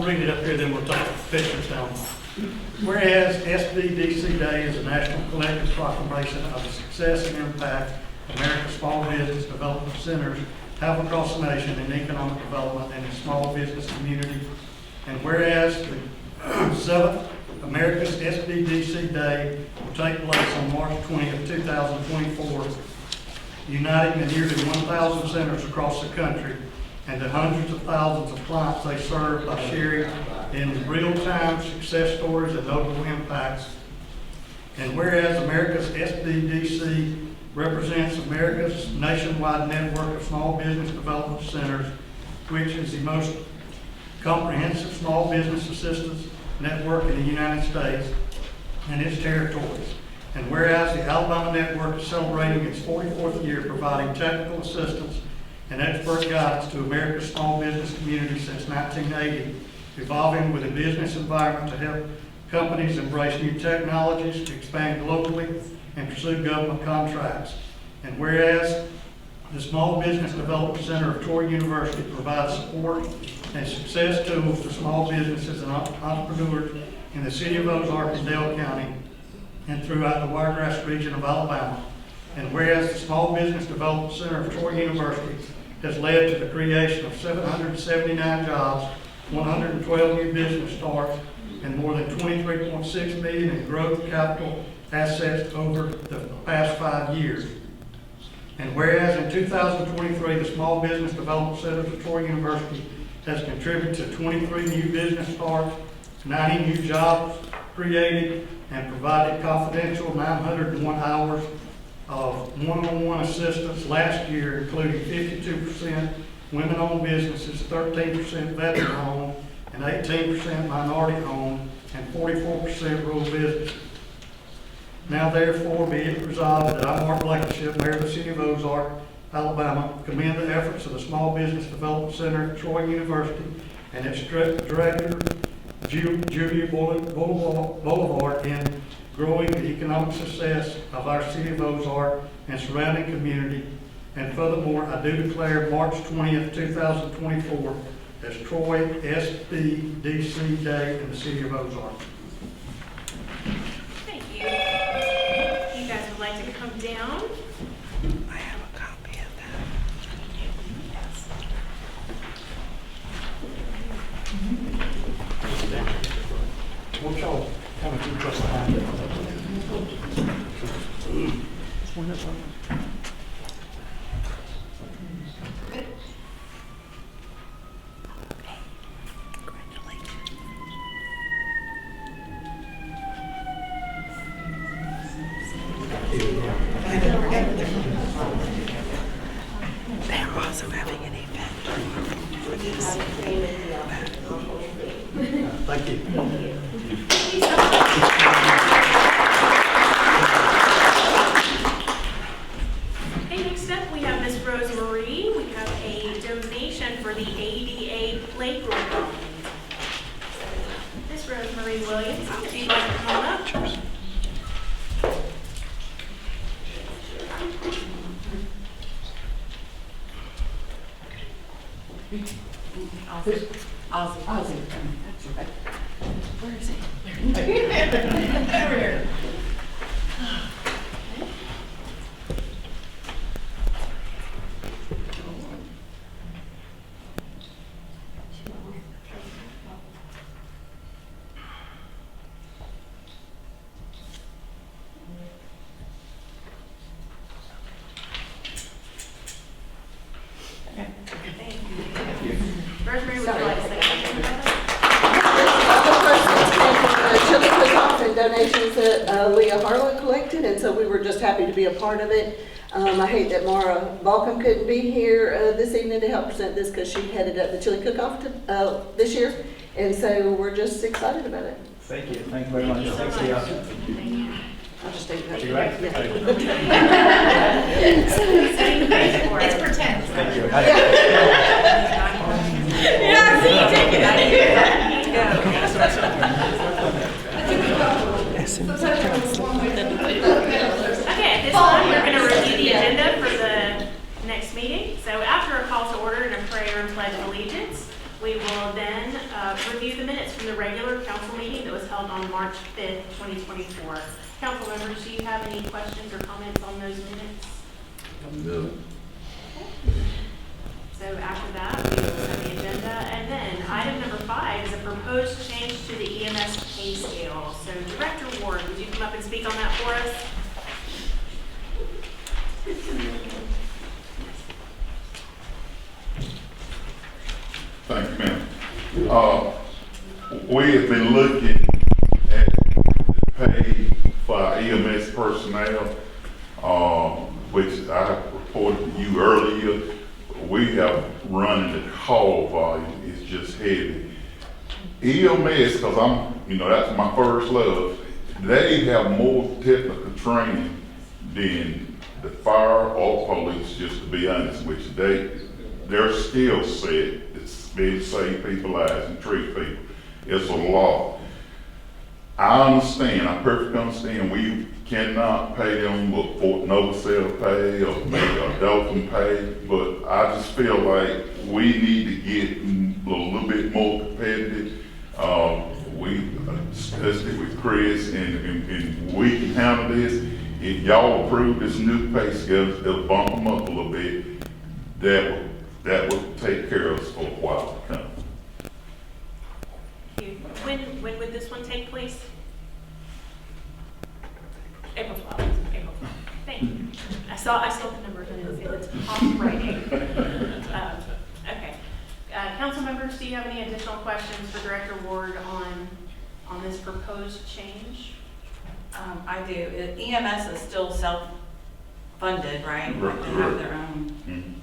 read it up here, then we'll talk pictures down. Whereas SBDC Day is a national collective proclamation of the success and impact America's small business development centers have across the nation in economic development and in small business community. And whereas the 7th America's SBDC Day will take place on March 20th, 2024, uniting the nearly 1,000 centers across the country and the hundreds of thousands of clients they serve by sharing in real-time success stories and notable impacts. And whereas America's SBDC represents America's nationwide network of small business development centers, which is the most comprehensive small business assistance network in the United States and its territories. And whereas the Alabama Network is celebrating its 44th year providing technical assistance and expert guidance to America's small business community since 1980, evolving with a business environment to help companies embrace new technologies, expand globally, and pursue government contracts. And whereas the Small Business Development Center of Troy University provides support and success tools to small businesses and entrepreneurs in the city of Ozark and Dale County and throughout the Wiregrass region of Alabama. And whereas the Small Business Development Center of Troy University has led to the creation of 779 jobs, 112 new business starts, and more than $23.6 million in growth capital assets over the past 5 years. And whereas in 2023, the Small Business Development Center of Troy University has contributed to 23 new business starts, 90 new jobs created, and provided confidential 901 hours of one-on-one assistance last year, including 52% women-owned businesses, 13% veteran-owned, and 18% minority-owned, and 44% rural businesses. Now therefore be it resolved that I, Mark Blankenship, Mayor of the City of Ozark, Alabama, commend the efforts of the Small Business Development Center at Troy University and its Director, Julia Boulevard, in growing the economic success of our City of Ozark and surrounding community. And furthermore, I do declare March 20th, 2024 as Troy SBDC Day in the City of Ozark. Thank you. If you guys would like to come down. I have a copy of that. Won't y'all kind of keep us behind it? One of them. They're also having an event for this. Thank you. Okay, next up we have Miss Rose Marie. We have a donation for the ADA Playground. Miss Rose Marie Williams, if you'd like to come up. Ozzy. Where is he? Over here. Rosemary, would you like to say something about it? Chili cook-off and donations that Leah Harlan collected, and so we were just happy to be a part of it. I hate that Mara Balcom couldn't be here this evening to help present this because she headed up the chili cook-off this year, and so we're just excited about it. Thank you. Thank you very much. Thank you so Thanks, much. Leah. Thank you. I'll just take that. You right? It's pretend. Thank you. Yeah, see, you take it. I do that. Okay, at this time, we're going to review the agenda for the next meeting. So after a call to order and a prayer and pledge of allegiance, We will then review the minutes from the regular council meeting that was held on March 5th, 2024. Council members, do you have any questions or comments on those minutes? No. So after that, we will have the agenda. And then item number 5 is a proposed change to the EMS pay scale. So Director Ward, would you come up and speak on that for us? Thank you, ma'am. We have been looking at the pay for our EMS personnel, which I reported to you earlier. We have run the call volume is just heavy. EMS, because that's my first love, they have more technical training than the fire or police, just to be honest with you. Their skill set is to save people's lives and treat people. It's a lot. I perfectly understand, we cannot pay them with Fort Nova Cell pay or maybe a Dalton pay, but I just feel like we need to get a little bit more competitive. We discussed it with Chris and we can handle this. If y'all approve this new pay scale, it'll bump them up a little bit. That will take care of us for a while to come. When would this one take place? April 12th. April 12th. Thank you. I saw the numbers and it was top writing. Okay. Council members, do you have any additional questions for Director Ward on this proposed change? I do. EMS is still self-funded, right? Right. They have their own. Mm-hmm.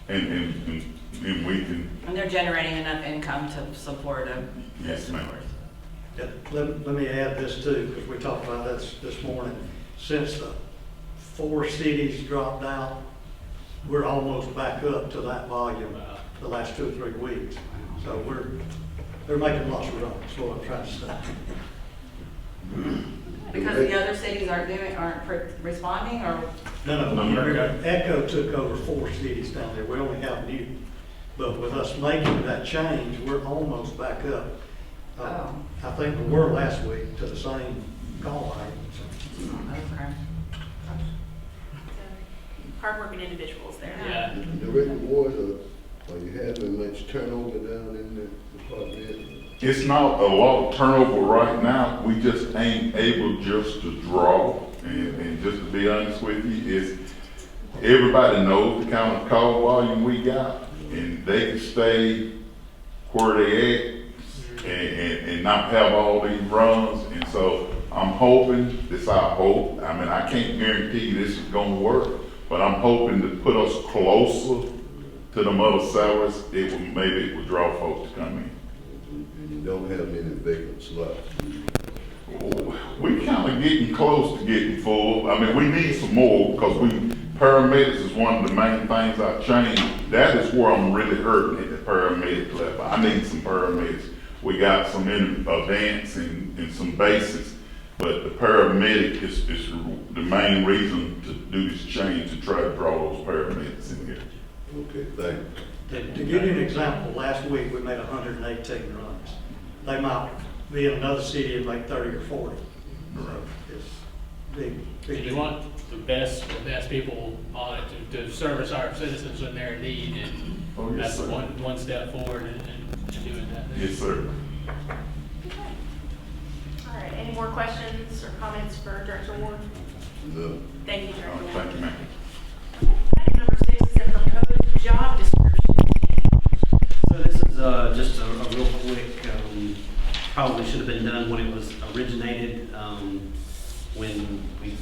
And we can. And they're generating enough income to support a. Yes, ma'am. Yeah, let me add this too, because we talked about this morning. Since the 4 cities dropped out, we're almost back up to that volume the last 2 or 3 weeks. So they're making lots of runs, is what I'm trying to say. Because the other cities aren't responding, or? No. Echo took over 4 cities down there. We only have Newton. But with us making that change, we're almost back up. I think we were last week to the same call line. Okay. Hardworking individuals there. Yeah. Director Ward, are you having much turnover down in the department? It's not a lot of turnover right now. We just ain't able just to draw. And just to be honest with you, everybody knows the kind of call volume we got, and they can stay where they at and not have all these runs. And so I'm hoping, this I hope, I can't guarantee you this is gonna work, but I'm hoping to put us closer to the other salaries. Maybe it will draw folks to come in. You don't have many vacant slots. We kind of getting close to getting full. We need some more because paramedics is one of the main things I changed. That is where I'm really hurting at the paramedic level. I need some paramedics. We got some in advance and some basics, but the paramedic is the main reason to do this change, to try to draw those paramedics in here. Okay, thank you. To give you an example, last week we made 118 runs. They might be in another city and make 30 or 40. So it's big. And you want the best people on it to service our citizens when they're in need, and Yes, that's sir. one step forward in doing that. Yes, sir. All right, any more questions or comments for Director Ward? No. Thank you, All Director right, Ward. thank you, ma'am. Item number 6 is a proposed job description. So this is just a real quick, probably should have been done when it was originated, when we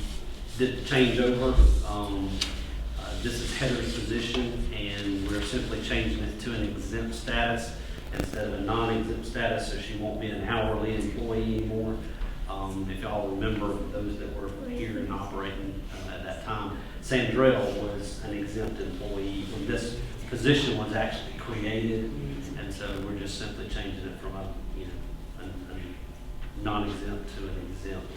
did the changeover. This is Heather's position, and we're simply changing it to an exempt status instead of a non-exempt status, so she won't be an hourly employee anymore. If y'all remember, those that were here and operating at that time, Sandrell was an exempt employee when this position was actually created, and so we're just simply changing it from a non-exempt to an exempt.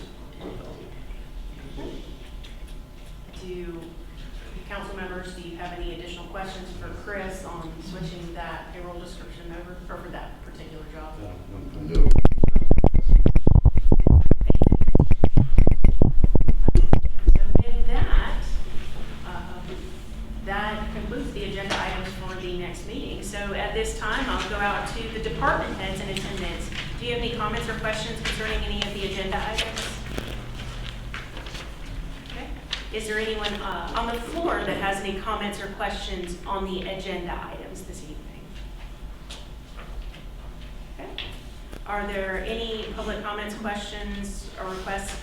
Council members, do you have any additional questions for Chris on switching that payroll description over, or for that particular job? No. So with that, that concludes the agenda items for the next meeting. So at this time, I'll go out to the department heads in attendance. Do you have any comments or questions concerning any of the agenda items? Okay. Is there anyone on the floor that has any comments or questions on the agenda items this evening? Okay. Are there any public comments, questions, or requests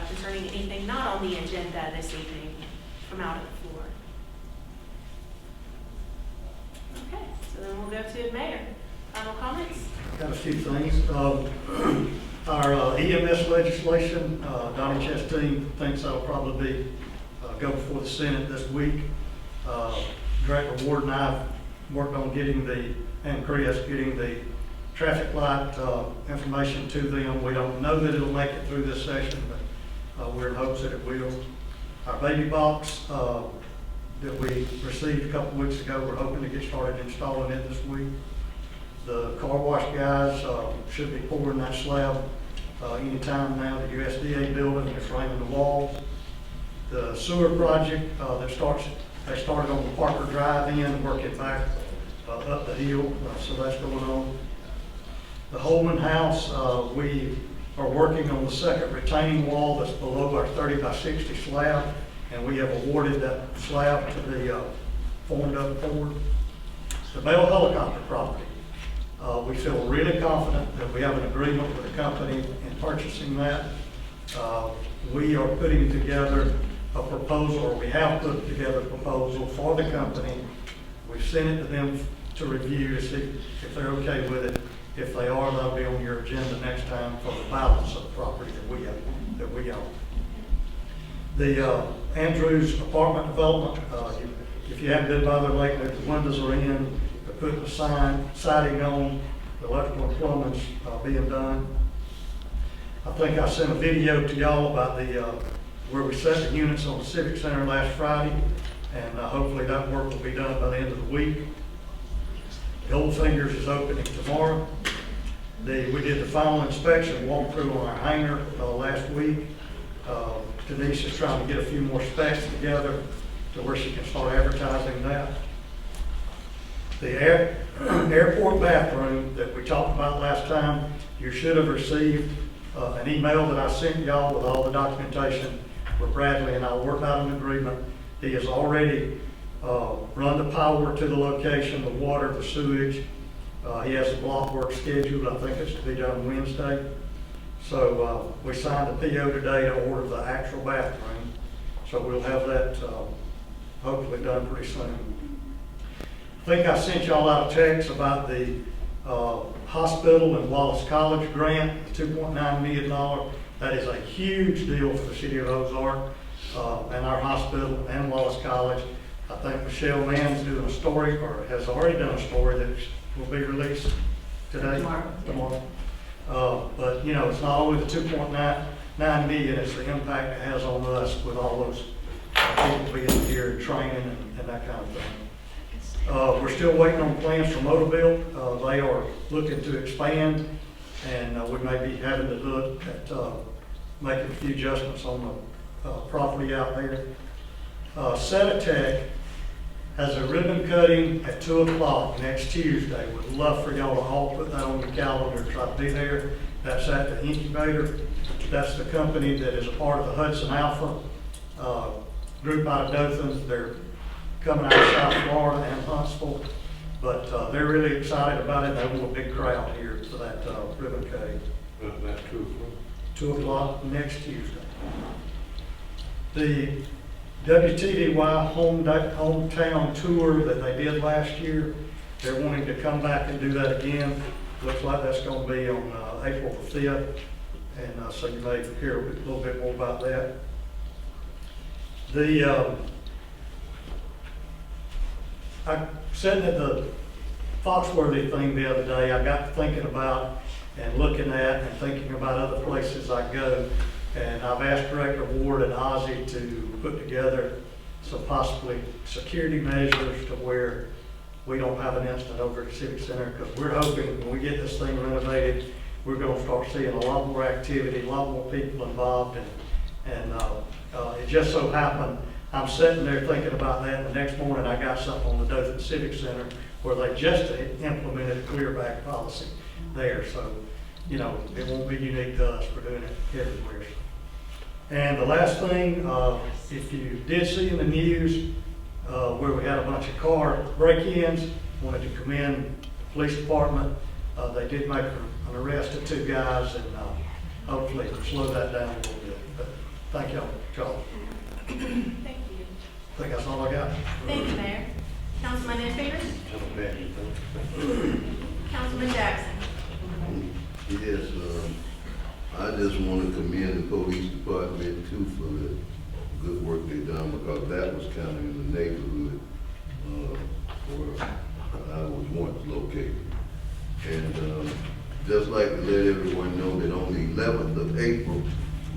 concerning anything not on the agenda this evening from out of the floor? Okay, so then we'll go to Mayor. Final comments? Got a few things. Our EMS legislation, Donnie Chastain thinks that'll probably be, go before the Senate this week. Director Ward and I have worked on getting and Chris, getting the traffic light information to them. We don't know that it'll make it through this session, but we're in hopes that it will. Our baby box that we received a couple weeks ago, we're hoping to get started installing it this week. The car wash guys should be pouring that slab anytime now. The USDA building is raining the walls. The sewer project they started on the Parker Drive in, working back up the hill, so that's going on. The Holman House, we are working on the second retaining wall that's below our 30 by 60 slab, and we have awarded that slab to the formed up board. The Bell helicopter property, we feel really confident that we have an agreement with the company in purchasing that. We are putting together a proposal, or we have put together a proposal for the company. We've sent it to them to review to see if they're okay with it. If they are, that'll be on your agenda next time for the balance of the property that we own. The Andrews apartment development, if you haven't been by there lately, the windows are in, they're putting the siding on, the electrical and plumbing's being done. I think I sent a video to y'all about where we set the units on the Civic Center last Friday, and hopefully that work will be done by the end of the week. The Old Fingers is opening tomorrow. We did the final inspection walkthrough on our hangar last week. Denise is trying to get a few more specs together to where she can start advertising that. The airport bathroom that we talked about last time, you should have received an email that I sent y'all with all the documentation where Bradley and I worked out an agreement. He has already run the power to the location, the water, the sewage. He has the block work scheduled. I think it's to be done Wednesday. So we signed the PO today to order the actual bathroom. So we'll have that hopefully done pretty soon. I think I sent y'all out a text about the hospital and Wallace College grant, the $2.9 million. That is a huge deal for the city of Ozark and our hospital and Wallace College. I think Michelle Mann's doing a story, or has already done a story that will be released today. Tomorrow. But you know, it's not only the 2.9 million, it's the impact it has on us with all those people being here and training and that kind of thing. We're still waiting on plans for Motorville. They are looking to expand, and we may be having to look at making a few adjustments on the property out there. Sedatech has a ribbon cutting at 2 o'clock next Tuesday. Would love for y'all to all put that on your calendar, try to be there. That's at the incubator. That's the company that is a part of the Hudson Alpha group out of Dothan. They're coming out of South Florida and Huntsville, but they're really excited about it. They want a big crowd here for that ribbon cutting. That's 2 o'clock. 2 o'clock next Tuesday. The WTDY hometown tour that they did last year, they're wanting to come back and do that again. Looks like that's going to be on April the 5th, and so you may hear a little bit more about that. I said that the Foxworthy thing the other day, I got to thinking about and looking at and thinking about other places I go. And I've asked Director Ward and Ozzie to put together some possibly security measures to where we don't have an incident over at the Civic Center, because we're hoping when we get this thing renovated, we're gonna start seeing a lot more activity, a lot more people involved, and it just so happened, I'm sitting there thinking about that, and the next morning I got something on the Dothan Civic Center where they just implemented a clear-back policy there, so, you know, it won't be unique to us, we're doing it everywhere. And the last thing, if you did see in the news, where we had a bunch of car break-ins, wanted to commend the police department. They did make an arrest of 2 guys, and hopefully slow that down a little bit. But thank y'all, Charles. Thank you. I think that's all I got. Thank you, Mayor. Councilman Newfinger? Councilman Jackson? Yes, I just want to commend the police department too for the good work they done, because that was kind of in the neighborhood where I was once located. And just like to let everyone know that on the 11th of April,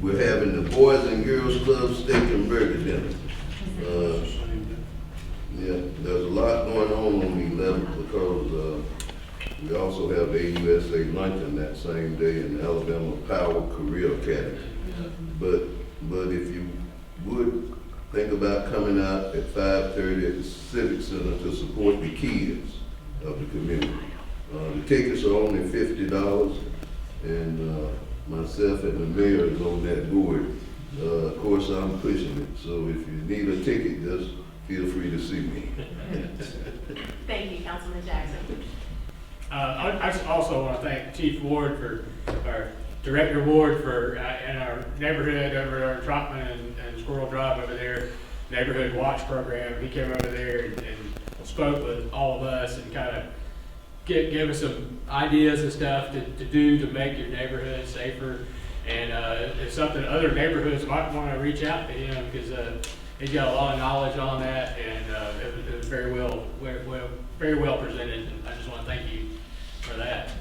we're having the Boys and Girls Club Steak and Burger Dinner. Yeah, there's a lot going on the 11th, because we also have AUSA luncheon that same day in the Alabama Power Career Academy. But if you would think about coming out at 5:30 at the Civic Center to support the kids of the community. The tickets are only $50, and myself and the mayor is on that board. Of course, I'm pushing it, so if you need a ticket, just feel free to see me. Thank you, Councilman Jackson. I just also want to thank Chief Ward or Director Ward for, in our neighborhood over on Trotman and Squirrel Drive over there, neighborhood watch program. He came over there and spoke with all of us and kind of give us some ideas and stuff to do to make your neighborhood safer. And it's something other neighborhoods might want to reach out to him, because he's got a lot of knowledge on that, and it was very well presented. And I just want to thank you for that.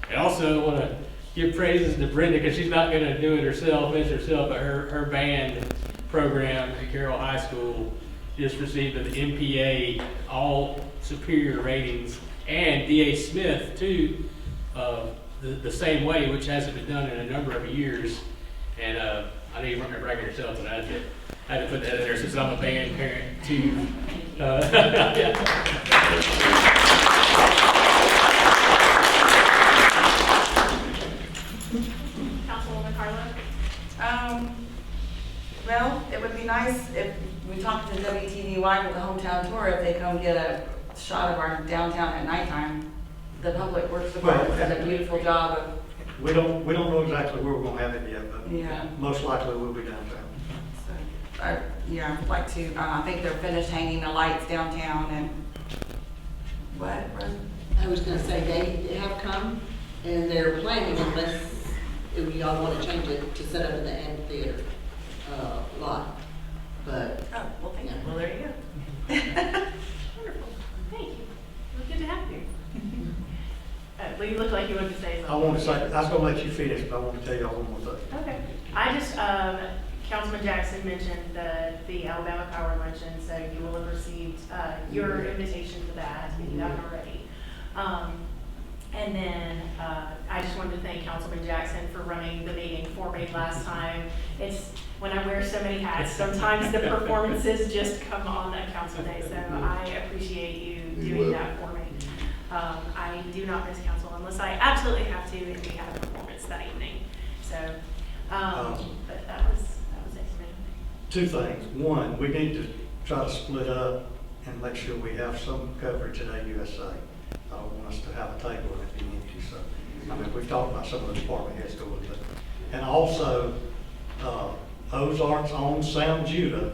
And also want to give praises to Brenda, because she's not going to do it herself, but her band program at Carroll High School just received an MPA all superior ratings, and D.A. Smith too, the same way, which hasn't been done in a number of years. And I need to brag it yourself, but I had to put that in there since I'm a band parent too. Councilwoman Carla? Well, it would be nice if we talked to WTDY with the hometown tour, if they come get a shot of our downtown at nighttime. The Public Works Department does a beautiful job of. We don't know exactly where we're gonna have it yet, but Yeah. most likely we'll be downtown. So, yeah, I'd like to, I think they're finished hanging the lights downtown and, what, Rose? I was gonna say, they have come, and they're planning, unless if y'all wanna change it, to set up in the amphitheater, lot. But, Oh, well, thank you. Yeah. Well, there you go. Wonderful. Thank you. It was good to have you. Well, you look like you wanted to say I something. want to say, I was gonna let you finish, but I want to tell y'all one more thing. Okay. I just, Councilman Jackson mentioned the Alabama Power Luncheon, so you will have received your invitation to that if you haven't already. And then I just wanted to thank Councilman Jackson for running the meeting for me last time. It's when I wear so many hats, sometimes the performances just come on a council day, so I appreciate you doing that for me. I do not miss council unless I absolutely have to, and we have a performance that evening. So, but that was it for me. 2 things. One, we need to try to split up and make sure we have some coverage at AUSA. I don't want us to have a table and it be empty, so, I mean, we've talked about some of the department heads going, but, and also, Ozark's own Sam Judah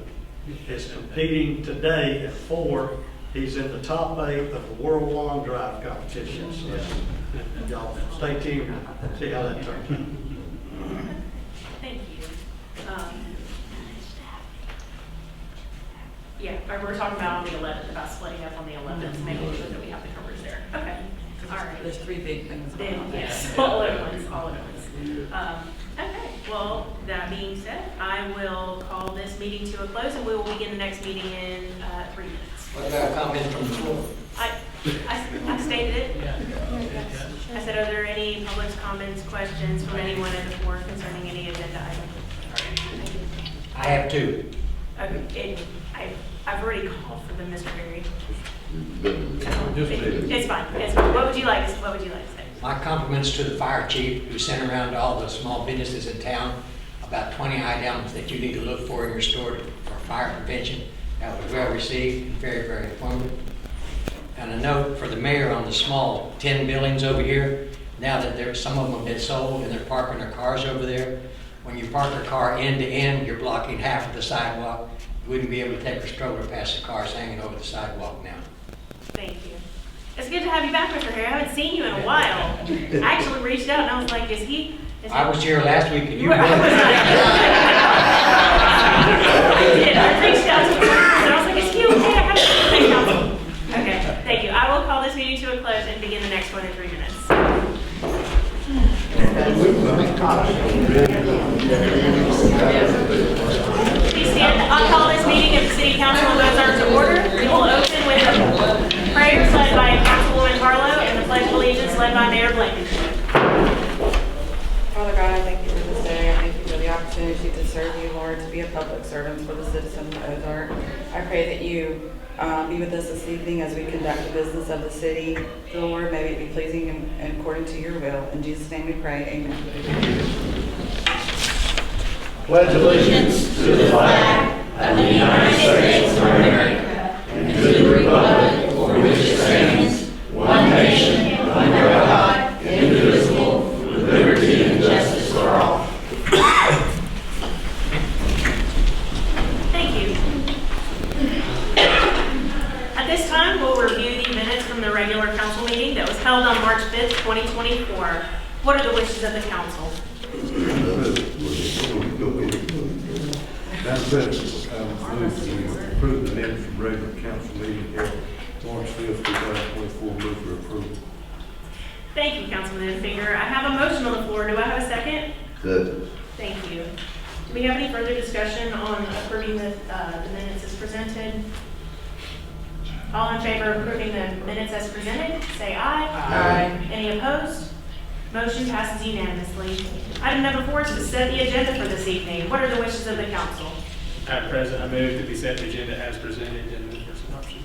is competing today at 4. He's in the top 8 of the World Long Drive competition, so y'all stay tuned and see how that turns out. Thank you. Yeah, we're talking about on the 11th, about splitting up on the 11th, making sure that we have the coverage there. Okay, all right. There's 3 big things. Then, yes, all at once, all at once. Okay, well, That being said, I will call this meeting to a close, and we will begin the next meeting in 3 minutes. What about comments from the floor? I stated it. I said, are there any public comments, questions from anyone in the floor concerning any agenda item? I have two. Okay, I've already called for them, Mr. Berry. Just It's fine, it's fine. What would you like to say? My compliments to the fire chief who sent around to all the small businesses in town about 20 items that you need to look for in your store for fire prevention. That was well received and very, very informative. And a note for the mayor on the small 10 buildings over here. Now that some of them have been sold and they're parking their cars over there, when you park your car end to end, you're blocking half of the sidewalk. You wouldn't be able to take a stroller past the cars hanging over the sidewalk now. Thank you. It's good to have you back, Mr. Harry. I haven't seen you in a while. I actually reached out and I was like, is he? I was here last week and you I was weren't. I did. I reached out to him and I was like, is he okay? I haven't seen him. Council. Okay, thank you. I will call this meeting to a close and begin the next one in 3 minutes. Please stand. I'll call this meeting of the City Council of Ozark to order. We will open with a prayer led by Councilwoman Harlow and the Pledge of Allegiance led by Mayor Blankenship. Father God, I thank you for this day. I thank you for the opportunity to serve you, Lord, to be a public servant for the citizens of Ozark. I pray that you be with us this evening as we conduct the business of the city. Lord, may it be pleasing and according to your will. In Jesus' name we pray. Amen. Pledge allegiance to the flag of the United States of America and to the republic for which it stands, one nation, under God, indivisible, with liberty and justice for all. Thank you. At this time, we'll review the minutes from the regular council meeting that was held on March 5th, 2024. What are the wishes of the council? Madam President, I move to approve the minutes from regular council meeting held March 5th, 2024. Move for approval. Thank you, Councilman Finger. I have a motion on the floor. Do I have a second? Second. Thank you. Do we have any further discussion on approving the minutes as presented? All in favor of approving the minutes as presented, say aye. Aye. Any opposed? Motion passes unanimously. Item number 4 is to set the agenda for this evening. What are the wishes of the council? Madam President, I move that we set the agenda as presented and move for adoption.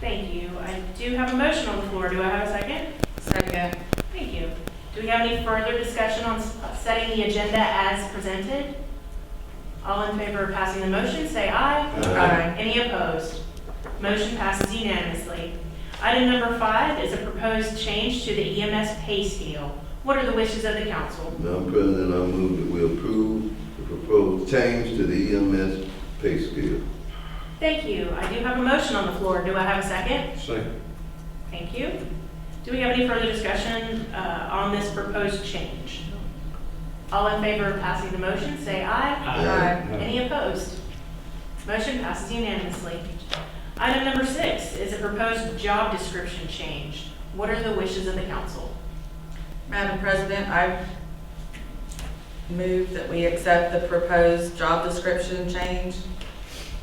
Thank you. I do have a motion on the floor. Do I have a second? Second. Thank you. Do we have any further discussion on setting the agenda as presented? All in favor of passing the motion, say aye. Aye. Any opposed? Motion passes unanimously. Item number 5 is a proposed change to the EMS pay scale. What are the wishes of the council? Madam President, I move that we approve the proposed change to the EMS pay scale. Thank you. I do have a motion on the floor. Do I have a second? Second. Thank you. Do we have any further discussion on this proposed change? All in favor of passing the motion, say aye. Aye. Any opposed? Motion passes unanimously. Item number 6 is a proposed job description change. What are the wishes of the council? Madam President, I move that we accept the proposed job description change.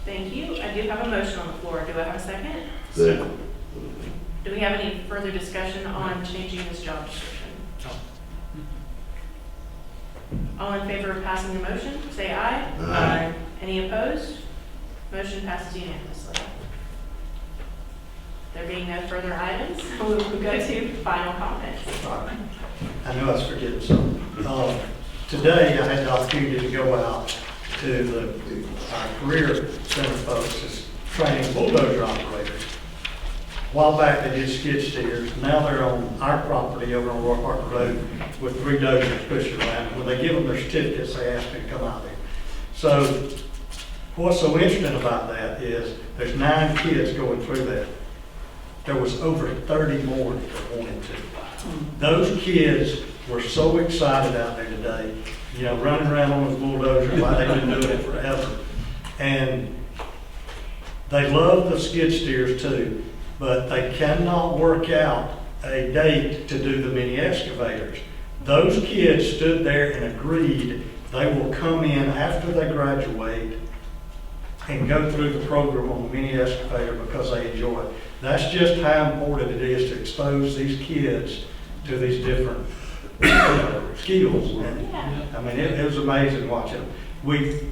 Thank you. I do have a motion on the floor. Do I have a second? Second. Do we have any further discussion on changing this job description? All in favor of passing the motion, say aye. Aye. Any opposed? Motion passes unanimously. There being no further items, we will go to final comments. I knew I was forgetting something. Today, I had the opportunity to go out to our career center folks as training bulldozer operators. A while back, they did skid steers. Now they're on our property over on Roy Parker Road with 3 dozers pushing around. When they give them their certificates, they ask them to come out there. So what's so interesting about that is there's 9 kids going through that. There was over 30 more that wanted to. Those kids were so excited out there today, you know, running around on those bulldozers like they've been doing it forever. And they love the skid steers too, but they cannot work out a date to do the mini excavators. Those kids stood there and agreed They will come in after they graduate and go through the program on the mini excavator because they enjoy it. That's just how important it is to expose these kids to these different skills. And, I mean, it was amazing watching them. We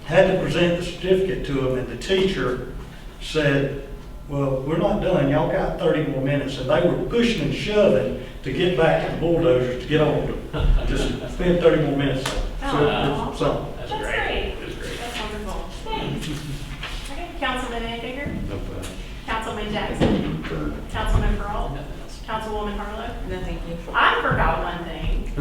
had to present the certificate to them, and the teacher said, well, we're not done. Y'all got 30 more minutes. And they were pushing and shoving to get back to the bulldozers to get on them. Just spend 30 more minutes. So, That's great. That's wonderful. Thanks. Okay, Councilman Anfinger? No problem. Councilman Jackson? Councilman Pearl? Councilwoman Harlow? No, thank you. I forgot one thing.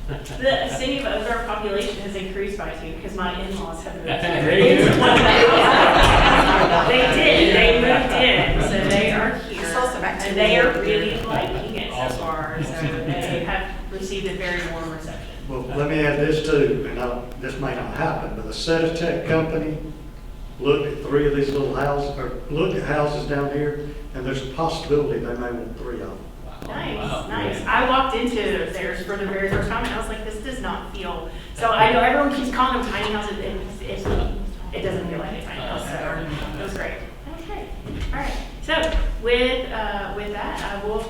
The city of Ozark population has increased by 2 because my in-laws have moved There you into go. one of the houses. They did, they moved in, so they are here. It's also back to And they are me. really liking it so far, so they have received a very warm reception. well, let me add this too, and this may not happen, but the Seditech company looked at 3 of these little houses, or looked at houses down here, and there's a possibility they may want 3 of them. Nice, nice. I walked into theirs for the very first time and I was like, this does not feel, so I know everyone keeps calling them tiny houses, it doesn't feel like a tiny house, so it was great. That was great. All right, so with that, I will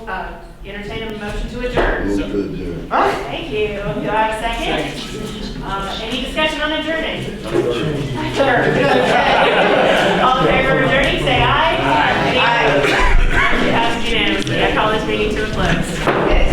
entertain a motion to adjourn. Move to adjourn. Thank you. Do I have a second? Any discussion on adjourning? Sure. All in favor of adjourning, say aye. Aye. It passes unanimously. I call this meeting to a close.